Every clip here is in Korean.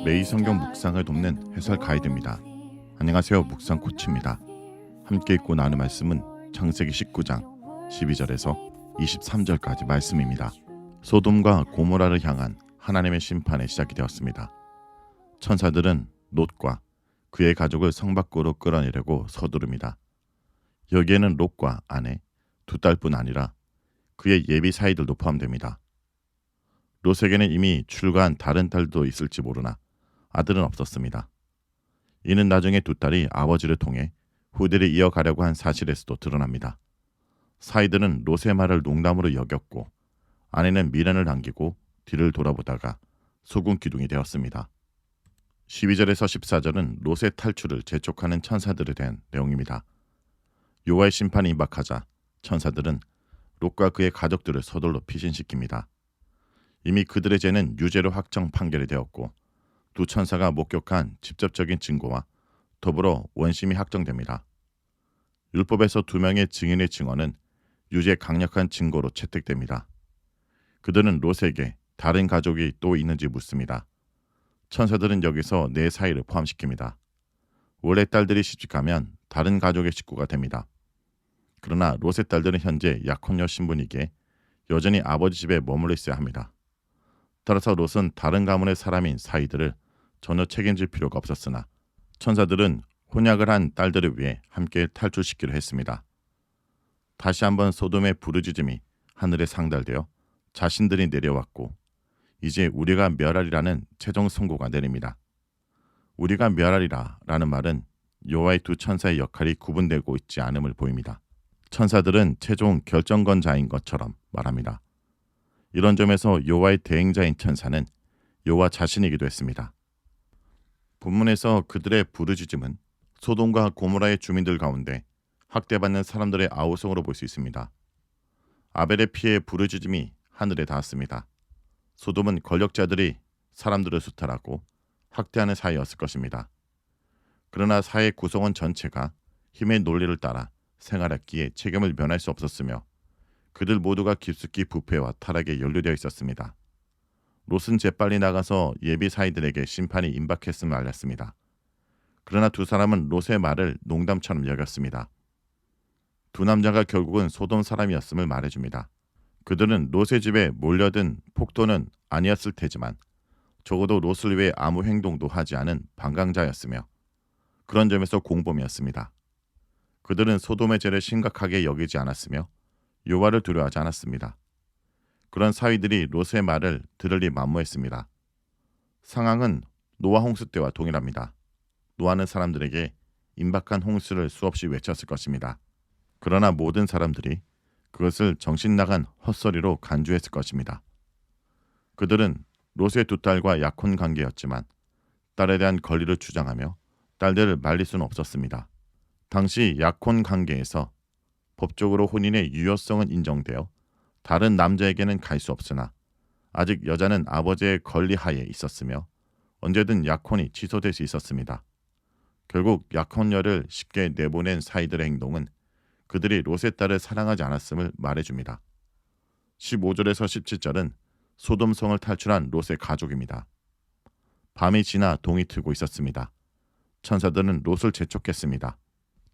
매일 성경 묵상을 돕는 해설 가이드입니다. 안녕하세요. 묵상 코치입니다. 함께 읽고 나눌 말씀은 창세기 19장 12절에서 23절까지 말씀입니다. 소돔과 고모라를 향한 하나님의 심판에 시작이 되었습니다. 천사들은 롯과 그의 가족을 성 밖으로 끌어내려고 서두릅니다. 여기에는 롯과 아내, 두 딸뿐 아니라 그의 예비 사이들도 포함됩니다. 롯에게는 이미 출가한 다른 딸도 있을지 모르나 아들은 없었습니다. 이는 나중에 두 딸이 아버지를 통해 후대를 이어가려고 한 사실에서도 드러납니다. 사이들은 롯의 말을 농담으로 여겼고 아내는 미련을 남기고 뒤를 돌아보다가 소금 기둥이 되었습니다. 12절에서 14절은 롯의 탈출을 재촉하는 천사들에 대한 내용입니다. 여호와의 심판이 임박하자 천사들은 롯과 그의 가족들을 서둘러 피신시킵니다. 이미 그들의 죄는 유죄로 확정 판결이 되었고 두 천사가 목격한 직접적인 증거와 더불어 원심이 확정됩니다. 율법에서 두 명의 증인의 증언은 유죄 강력한 증거로 채택됩니다. 그들은 롯에게 다른 가족이 또 있는지 묻습니다. 천사들은 여기서 네 사이를 포함시킵니다. 원래 딸들이 시집가면 다른 가족의 식구가 됩니다. 그러나 롯의 딸들은 현재 약혼녀 신분이기에 여전히 아버지 집에 머물러 있어야 합니다. 따라서 롯은 다른 가문의 사람인 사이들을 전혀 책임질 필요가 없었으나 천사들은 혼약을 한 딸들을 위해 함께 탈출시키려 했습니다. 다시 한번 소돔의 부르짖음이 하늘에 상달되어 자신들이 내려왔고 이제 우리가 멸하리라는 최종 선고가 내립니다. 우리가 멸하리라 라는 말은 여호와의 두 천사의 역할이 구분되고 있지 않음을 보입니다. 천사들은 최종 결정권자인 것처럼 말합니다. 이런 점에서 여호와의 대행자인 천사는 여호와 자신이기도 했습니다. 본문에서 그들의 부르짖음은 소돔과 고모라의 주민들 가운데 학대받는 사람들의 아우성으로 볼 수 있습니다. 아벨의 피의 부르짖음이 하늘에 닿았습니다. 소돔은 권력자들이 사람들을 수탈하고 학대하는 사회였을 것입니다. 그러나 사회 구성원 전체가 힘의 논리를 따라 생활했기에 책임을 면할 수 없었으며 그들 모두가 깊숙이 부패와 타락에 연루되어 있었습니다. 롯은 재빨리 나가서 예비 사이들에게 심판이 임박했음을 알렸습니다. 그러나 두 사람은 롯의 말을 농담처럼 여겼습니다. 두 남자가 결국은 소돔 사람이었음을 말해줍니다. 그들은 롯의 집에 몰려든 폭도는 아니었을 테지만 적어도 롯을 위해 아무 행동도 하지 않은 반강자였으며 그런 점에서 공범이었습니다. 그들은 소돔의 죄를 심각하게 여기지 않았으며 여호와를 두려워하지 않았습니다. 그런 사위들이 롯의 말을 들으리 만무했습니다. 상황은 노아 홍수 때와 동일합니다. 노아는 사람들에게 임박한 홍수를 수없이 외쳤을 것입니다. 그러나 모든 사람들이 그것을 정신나간 헛소리로 간주했을 것입니다. 그들은 롯의 두 딸과 약혼 관계였지만 딸에 대한 권리를 주장하며 딸들을 말릴 수는 없었습니다. 당시 약혼 관계에서 법적으로 혼인의 유효성은 인정되어 다른 남자에게는 갈 수 없으나 아직 여자는 아버지의 권리 하에 있었으며 언제든 약혼이 취소될 수 있었습니다. 결국 약혼녀를 쉽게 내보낸 사이들의 행동은 그들이 롯의 딸을 사랑하지 않았음을 말해줍니다. 15절에서 17절은 소돔성을 탈출한 롯의 가족입니다. 밤이 지나 동이 트고 있었습니다. 천사들은 롯을 재촉했습니다.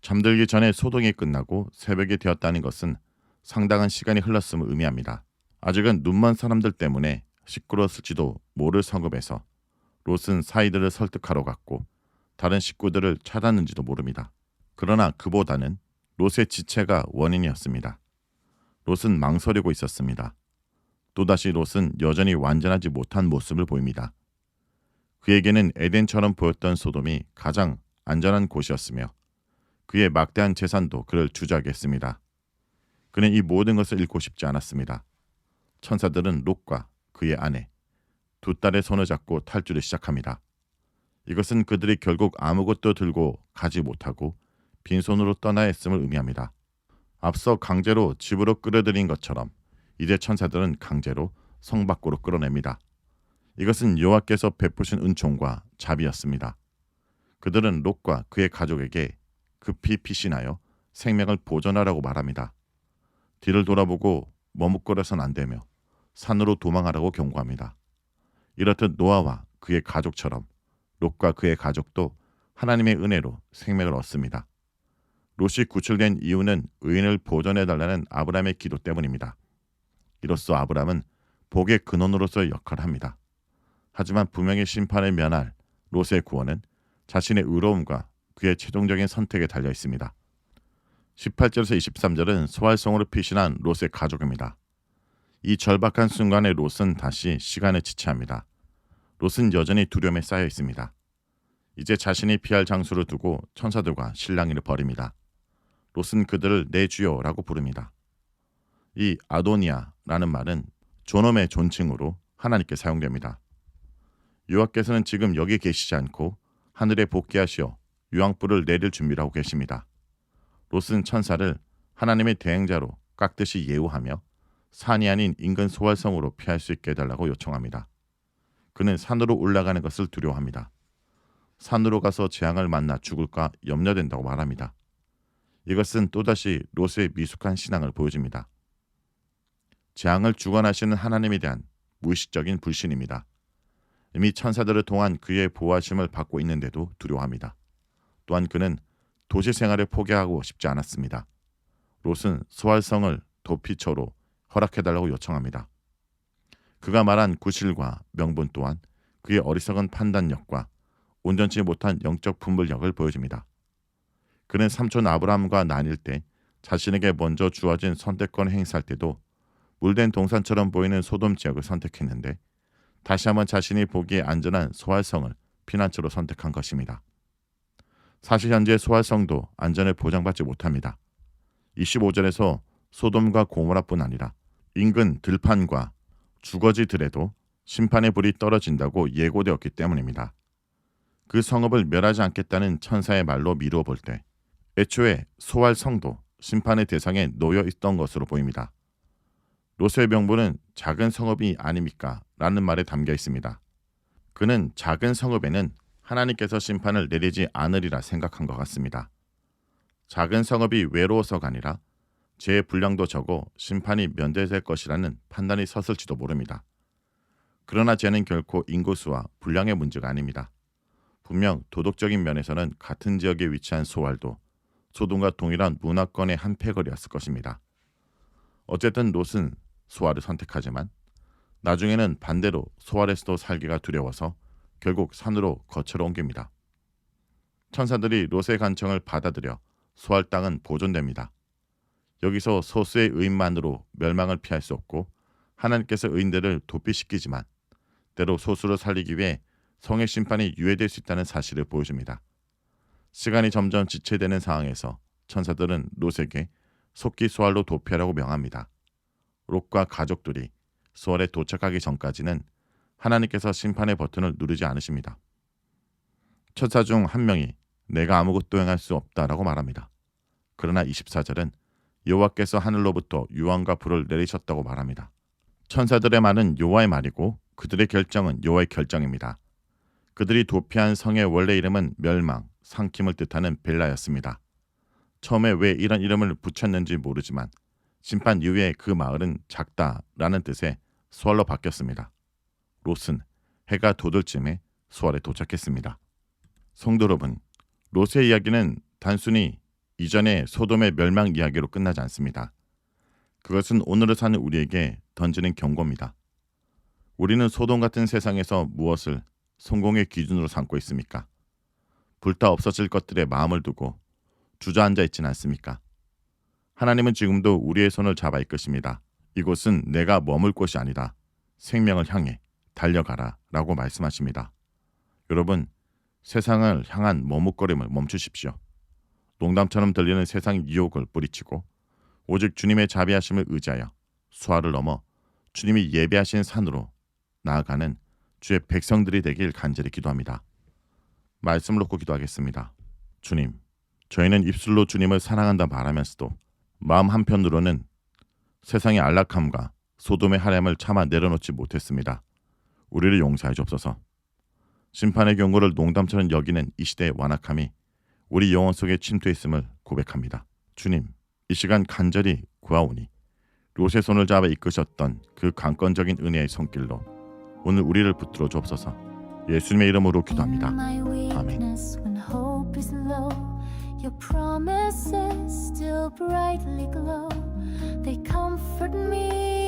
잠들기 전에 소동이 끝나고 새벽이 되었다는 것은 상당한 시간이 흘렀음을 의미합니다. 아직은 눈먼 사람들 때문에 시끄러웠을지도 모를 성읍에서 롯은 사이들을 설득하러 갔고 다른 식구들을 찾았는지도 모릅니다. 그러나 그보다는 롯의 지체가 원인이었습니다. 롯은 망설이고 있었습니다. 또다시 롯은 여전히 완전하지 못한 모습을 보입니다. 그에게는 에덴처럼 보였던 소돔이 가장 안전한 곳이었으며 그의 막대한 재산도 그를 주저하게 했습니다. 그는 이 모든 것을 잃고 싶지 않았습니다. 천사들은 롯과 그의 아내, 두 딸의 손을 잡고 탈주를 시작합니다. 이것은 그들이 결국 아무것도 들고 가지 못하고 빈손으로 떠나야 했음을 의미합니다. 앞서 강제로 집으로 끌어들인 것처럼 이제 천사들은 강제로 성 밖으로 끌어냅니다. 이것은 여호와께서 베푸신 은총과 자비였습니다. 그들은 롯과 그의 가족에게 급히 피신하여 생명을 보존하라고 말합니다. 뒤를 돌아보고 머뭇거려선 안 되며 산으로 도망하라고 경고합니다. 이렇듯 노아와 그의 가족처럼 롯과 그의 가족도 하나님의 은혜로 생명을 얻습니다. 롯이 구출된 이유는 의인을 보존해달라는 아브라함의 기도 때문입니다. 이로써 아브라함은 복의 근원으로서의 역할을 합니다. 하지만 분명히 심판을 면할 롯의 구원은 자신의 의로움과 그의 최종적인 선택에 달려 있습니다. 18절에서 23절은 소활성으로 피신한 롯의 가족입니다. 이 절박한 순간에 롯은 다시 시간을 지체합니다. 롯은 여전히 두려움에 쌓여 있습니다. 이제 자신이 피할 장소를 두고 천사들과 실랑이를 벌입니다. 롯은 그들을 내 주여라고 부릅니다. 이 아도니아라는 말은 존엄의 존칭으로 하나님께 사용됩니다. 여호와께서는 지금 여기 계시지 않고 하늘에 복귀하시어 유황불을 내릴 준비를 하고 계십니다. 롯은 천사를 하나님의 대행자로 깍듯이 예우하며 산이 아닌 인근 소활성으로 피할 수 있게 해달라고 요청합니다. 그는 산으로 올라가는 것을 두려워합니다. 산으로 가서 재앙을 만나 죽을까 염려된다고 말합니다. 이것은 또다시 롯의 미숙한 신앙을 보여줍니다. 재앙을 주관하시는 하나님에 대한 무의식적인 불신입니다. 이미 천사들을 통한 그의 보호하심을 받고 있는데도 두려워합니다. 또한 그는 도시 생활을 포기하고 싶지 않았습니다. 롯은 소활성을 도피처로 허락해달라고 요청합니다. 그가 말한 구실과 명분 또한 그의 어리석은 판단력과 온전치 못한 영적 분별력을 보여줍니다. 그는 삼촌 아브라함과 나뉠 때 자신에게 먼저 주어진 선택권을 행사할 때도 물된 동산처럼 보이는 소돔 지역을 선택했는데 다시 한번 자신이 보기에 안전한 소활성을 피난처로 선택한 것입니다. 사실 현재 소활성도 안전을 보장받지 못합니다. 25절에서 소돔과 고모라뿐 아니라 인근 들판과 주거지들에도 심판의 불이 떨어진다고 예고되었기 때문입니다. 그 성읍을 멸하지 않겠다는 천사의 말로 미루어 볼 때 애초에 소활성도 심판의 대상에 놓여 있던 것으로 보입니다. 롯의 명분은 작은 성읍이 아닙니까? 라는 말에 담겨 있습니다. 그는 작은 성읍에는 하나님께서 심판을 내리지 않으리라 생각한 것 같습니다. 작은 성읍이 외로워서가 아니라 죄의 분량도 적어 심판이 면제될 것이라는 판단이 섰을지도 모릅니다. 그러나 죄는 결코 인구수와 분량의 문제가 아닙니다. 분명 도덕적인 면에서는 같은 지역에 위치한 소활도 소돔과 동일한 문화권의 한 패거리였을 것입니다. 어쨌든 롯은 소활을 선택하지만 나중에는 반대로 소활에서도 살기가 두려워서 결국 산으로 거처로 옮깁니다. 천사들이 롯의 간청을 받아들여 소활 땅은 보존됩니다. 여기서 소수의 의인만으로 멸망을 피할 수 없고 하나님께서 의인들을 도피시키지만 때로 소수를 살리기 위해 성의 심판이 유예될 수 있다는 사실을 보여줍니다. 시간이 점점 지체되는 상황에서 천사들은 롯에게 속기 소활로 도피하라고 명합니다. 롯과 가족들이 소활에 도착하기 전까지는 하나님께서 심판의 버튼을 누르지 않으십니다. 천사 중 한 명이 내가 아무것도 행할 수 없다라고 말합니다. 그러나 24절은 여호와께서 하늘로부터 유황과 불을 내리셨다고 말합니다. 천사들의 말은 여호와의 말이고 그들의 결정은 여호와의 결정입니다. 그들이 도피한 성의 원래 이름은 멸망, 삼킴을 뜻하는 벨라였습니다. 처음에 왜 이런 이름을 붙였는지 모르지만 심판 이후에 그 마을은 작다라는 뜻의 소알로 바뀌었습니다. 롯은 해가 돋을 쯤에 소알에 도착했습니다. 성도 여러분, 롯의 이야기는 단순히 이전의 소돔의 멸망 이야기로 끝나지 않습니다. 그것은 오늘을 사는 우리에게 던지는 경고입니다. 우리는 소돔 같은 세상에서 무엇을 성공의 기준으로 삼고 있습니까? 불타 없어질 것들에 마음을 두고 주저앉아 있지는 않습니까? 하나님은 지금도 우리의 손을 잡아 이끄십니다. 이곳은 내가 머물 곳이 아니다. 생명을 향해 달려가라 라고 말씀하십니다. 여러분, 세상을 향한 머뭇거림을 멈추십시오. 농담처럼 들리는 세상 유혹을 뿌리치고 오직 주님의 자비하심을 의지하여 수화를 넘어 주님이 예배하신 산으로 나아가는 주의 백성들이 되길 간절히 기도합니다. 말씀을 놓고 기도하겠습니다. 주님, 저희는 입술로 주님을 사랑한다 말하면서도 마음 한편으로는 세상의 안락함과 소돔의 하렘을 참아 내려놓지 못했습니다. 우리를 용서해 주옵소서. 심판의 경고를 농담처럼 여기는 이 시대의 완악함이 우리 영혼 속에 침투해 있음을 고백합니다. 주님, 이 시간 간절히 구하오니 롯의 손을 잡아 이끄셨던 그 강권적인 은혜의 손길로 오늘 우리를 붙들어 주옵소서. 예수님의 이름으로 기도합니다. promises still brightly glow. They comfort me